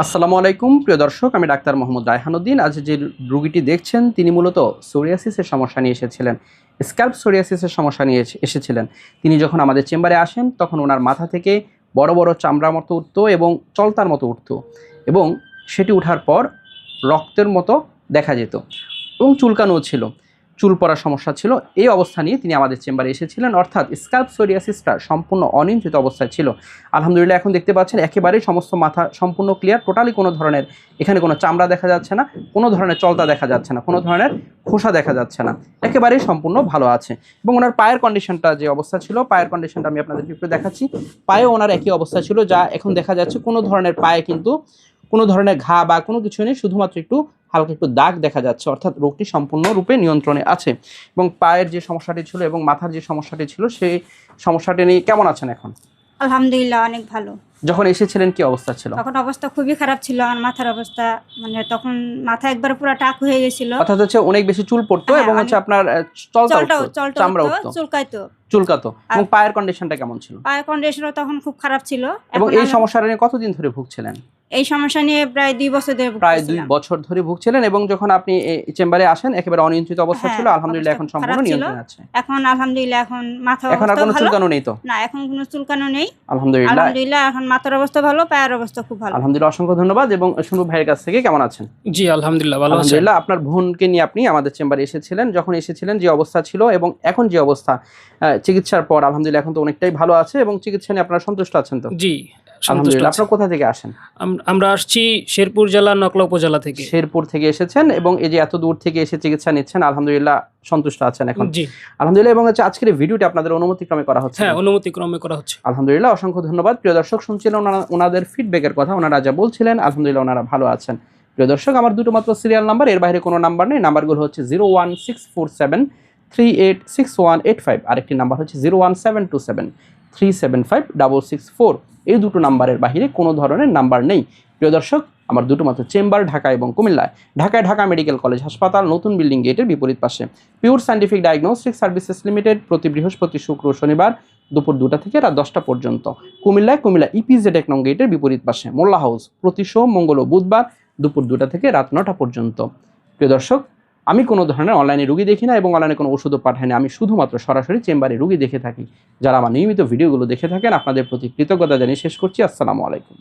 আসসালামু আলাইকুম প্রিয় দর্শক, আমি ডাক্তার মোহাম্মদ রায়হানুদ্দিন। আজ যে রোগীটি দেখছেন তিনি মূলত সোরিয়াসিসের সমস্যা নিয়ে এসেছিলেন, স্ক্যাল্প সোরিয়াসিসের সমস্যা নিয়ে এসেছিলেন। তিনি যখন আমাদের চেম্বারে আসেন তখন ওনার মাথা থেকে বড় বড় চামড়ার মতো উঠতো এবং চলতার মতো উঠতো, এবং সেটি ওঠার পর রক্তের মতো দেখা যেত এবং চুলকানোও ছিল, চুল পড়ার সমস্যা ছিল। এই অবস্থা নিয়ে তিনি আমাদের চেম্বারে এসেছিলেন, অর্থাৎ স্ক্যাল্প সোরিয়াসিসটা সম্পূর্ণ অনিয়ন্ত্রিত অবস্থায় ছিল। আলহামদুলিল্লাহ এখন দেখতে পাচ্ছেন একেবারেই সমস্ত মাথা সম্পূর্ণ ক্লিয়ার, টোটালি কোনো ধরনের এখানে কোনো চামড়া দেখা যাচ্ছে না, কোনো ধরনের চলতা দেখা যাচ্ছে না, কোনো ধরনের খোসা দেখা যাচ্ছে না, একেবারেই সম্পূর্ণ ভালো আছে। এবং ওনার পায়ের কন্ডিশনটা যে অবস্থা ছিল, পায়ের কন্ডিশনটা আমি আপনাদেরকে একটু দেখাচ্ছি। পায়েও ওনার একই অবস্থা ছিল, যা এখন দেখা যাচ্ছে কোনো ধরনের পায়ে কিন্তু কোনো ধরনের ঘা বা কোনো কিছু নেই, শুধুমাত্র একটু হালকা একটু দাগ দেখা যাচ্ছে, অর্থাৎ রোগটি সম্পূর্ণরূপে নিয়ন্ত্রণে আছে। এবং পায়ের যে সমস্যাটি ছিল এবং মাথার যে সমস্যাটি ছিল সেই সমস্যাটি নিয়ে কেমন আছেন এখন? আলহামদুলিল্লাহ অনেক ভালো। যখন এসেছিলেন কি অবস্থা ছিল? তখন অবস্থা খুবই খারাপ ছিল, আমার মাথার অবস্থা মানে তখন মাথা একবার পুরো টাক হয়ে গেছিল, অর্থাৎ হচ্ছে অনেক বেশি চুল পড়তো এবং হচ্ছে আপনার চামড়া উঠতো, চুলকাতো। এবং পায়ের কন্ডিশনটা কেমন ছিল? পায়ের কন্ডিশনও তখন খুব খারাপ ছিল। এবং এই সমস্যাটা নিয়ে কতদিন ধরে ভুগছিলেন? এই সমস্যা নিয়ে প্রায় 2 বছর ধরে প্রায় 2 বছর ধরে ভুগছিলেন। এবং যখন আপনি চেম্বারে আসেন একেবারে অনিয়ন্ত্রিত অবস্থা ছিল, আলহামদুলিল্লাহ এখন সম্পূর্ণ নিয়ন্ত্রণে আছে। এখন আলহামদুলিল্লাহ এখন মাথা এখন আর কোনো চুলকানো নেই তো? না, এখন কোনো চুলকানো নেই আলহামদুলিল্লাহ। এখন মাথার অবস্থা ভালো, পায়ের অবস্থা খুব ভালো। আলহামদুলিল্লাহ, অসংখ্য ধন্যবাদ। এবং শুনু ভাইয়ের কাছ থেকে কেমন আছেন? জি আলহামদুলিল্লাহ ভালো আছি। আলহামদুলিল্লাহ। আপনার বোনকে নিয়ে আপনি আমাদের চেম্বারে এসেছিলেন, যখন এসেছিলেন যে অবস্থা ছিল এবং এখন যে অবস্থা, চিকিৎসার পর আলহামদুলিল্লাহ এখন তো অনেকটাই ভালো আছে এবং চিকিৎসা নিয়ে আপনারা সন্তুষ্ট আছেন তো? জি আলহামদুলিল্লাহ। আপনারা কোথা থেকে আসেন? আমরা আসছি শেরপুর জেলা নকলা উপজেলা থেকে। শেরপুর থেকে এসেছেন এবং এই যে এত দূর থেকে এসে চিকিৎসা নিচ্ছেন, আলহামদুলিল্লাহ সন্তুষ্ট আছেন এখন? জি আলহামদুলিল্লাহ। এবং হচ্ছে আজকের এই ভিডিওটি আপনাদের অনুমতিক্রমে করা হচ্ছে? হ্যাঁ, অনুমতিক্রমে করা হচ্ছে। আলহামদুলিল্লাহ, অসংখ্য ধন্যবাদ। প্রিয় দর্শক, শুনছিলেন ওনাদের ফিডব্যাকের কথা, ওনারা যা বলছিলেন আলহামদুলিল্লাহ ওনারা ভালো আছেন। প্রিয় দর্শক, আমার দুটো মাত্র সিরিয়াল নাম্বার, এর বাইরে কোনো নাম্বার নেই। নাম্বারগুলো হচ্ছে 01647386185, আরেকটি নাম্বার হচ্ছে 01727375664। এই দুটো নাম্বারের বাইরে কোনো ধরনের নাম্বার নেই। প্রিয় দর্শক, আমার দুটো মাত্র চেম্বার ঢাকা এবং কুমিল্লায়। ঢাকায় ঢাকা মেডিকেল কলেজ হাসপাতাল, নতুন বিল্ডিং গেটের বিপরীত পাশে। Pure scientific diagnostic services limited, প্রতি বৃহস্পতি, শুক্র, শনিবার দুপুর 2টা থেকে রাত 10টা পর্যন্ত। কুমিল্লা ইপিজেড 1 নং গেটের বিপরীত পাশে। মোল্লা হাউস, প্রতি সোম, মঙ্গল ও বুধবার দুপুর 2টা থেকে রাত 9টা পর্যন্ত। প্রিয় দর্শক, আমি কোনো ধরনের অনলাইনে রুগী দেখি না এবং অনলাইনে কোনো ওষুধও পাঠাই না, আমি শুধুমাত্র সরাসরি চেম্বারে রুগী দেখে থাকি। যারা আমার নিয়মিত ভিডিওগুলো দেখে থাকেন, আপনাদের প্রতি কৃতজ্ঞতা জানিয়ে শেষ করছি। আসসালামু আলাইকুম।